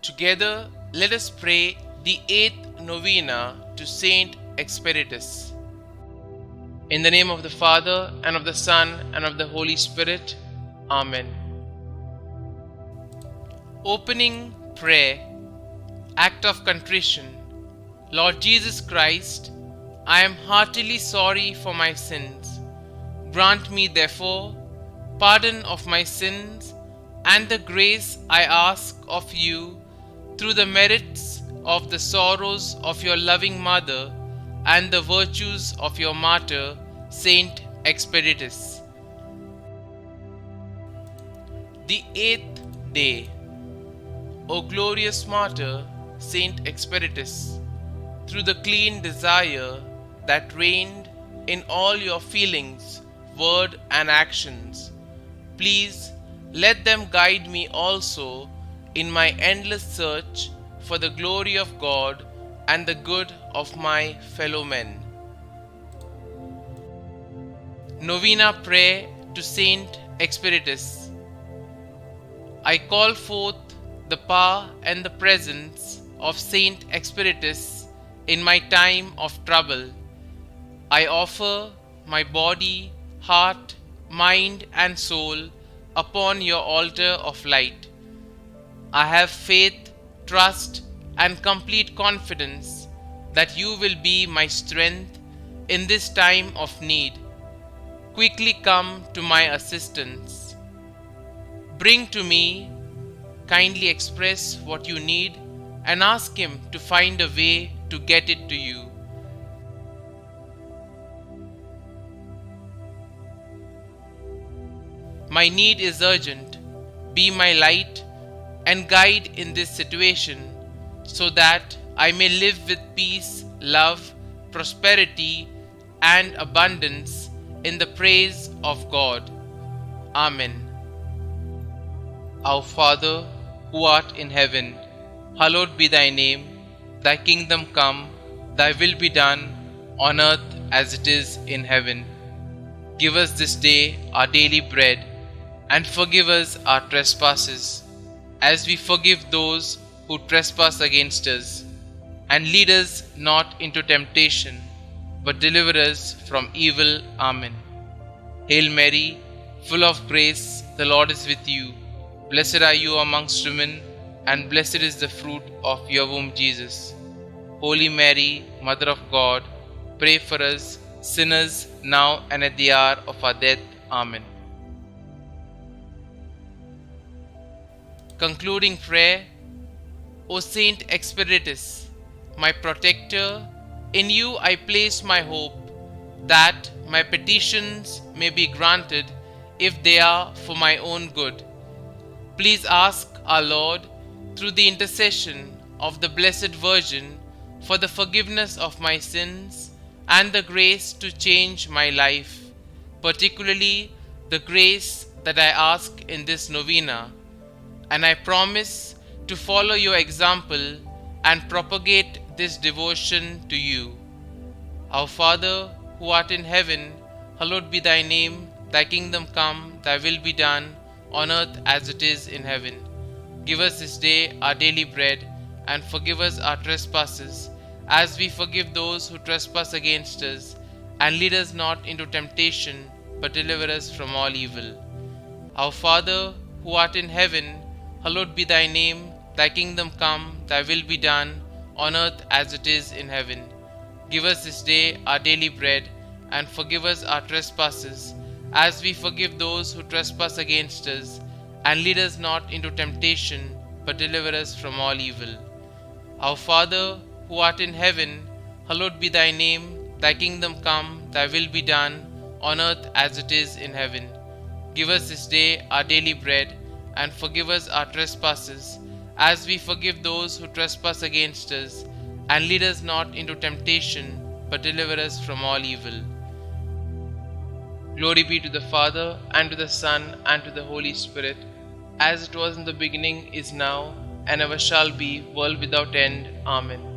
Together, let us pray the 8th Novena to St Expeditus. In the name of the Father, and of the Son, and of the Holy Spirit. Amen. Opening prayer. Act of contrition. Lord Jesus Christ, I am heartily sorry for my sins. Grant me, therefore, pardon of my sins and the grace I ask of you through the merits of the sorrows of your loving mother and the virtues of your martyr, St Expeditus. The 8th day. O glorious martyr, St Expeditus, through the clean desire that reigned in all your feelings, word and actions, please let them guide me also in my endless search for the glory of God and the good of my fellow men. Novena Prayer to St Expeditus. I call forth the power and the presence of St Expeditus in my time of trouble. I offer my body, heart, mind and soul upon your altar of light. I have faith, trust and complete confidence that you will be my strength in this time of need. Quickly come to my assistance. Bring to me, kindly express what you need and ask Him to find a way to get it to you. My need is urgent. Be my light and guide in this situation so that I may live with peace, love, prosperity and abundance in the praise of God. Amen. Our Father, who art in heaven, hallowed be thy name. Thy kingdom come, thy will be done, on earth as it is in heaven. Give us this day our daily bread, and forgive us our trespasses, as we forgive those who trespass against us. And lead us not into temptation, but deliver us from evil. Amen. Hail Mary, full of grace, the Lord is with you. Blessed are you amongst women, and blessed is the fruit of your womb, Jesus. Holy Mary, Mother of God, pray for us sinners now and at the hour of our death. Amen. Concluding prayer. O Saint Expeditus, my protector, in you I place my hope that my petitions may be granted if they are for my own good. Please ask our Lord, through the intercession of the Blessed Virgin, for the forgiveness of my sins and the grace to change my life, particularly the grace that I ask in this novena. And I promise to follow your example and propagate this devotion to you. Our Father, who art in heaven, hallowed be thy name. Thy kingdom come, thy will be done, on earth as it is in heaven. Give us this day our daily bread, and forgive us our trespasses, as we forgive those who trespass against us. And lead us not into temptation, but deliver us from all evil. Our Father, who art in heaven, hallowed be thy name. Thy kingdom come, thy will be done, on earth as it is in heaven. Give us this day our daily bread, and forgive us our trespasses, as we forgive those who trespass against us. And lead us not into temptation, but deliver us from all evil. Our Father, who art in heaven, hallowed be thy name. Thy kingdom come, thy will be done, on earth as it is in heaven. Give us this day our daily bread, and forgive us our trespasses, as we forgive those who trespass against us. And lead us not into temptation, but deliver us from all evil. Glory be to the Father, and to the Son, and to the Holy Spirit, as it was in the beginning, is now, and ever shall be, world without end. Amen.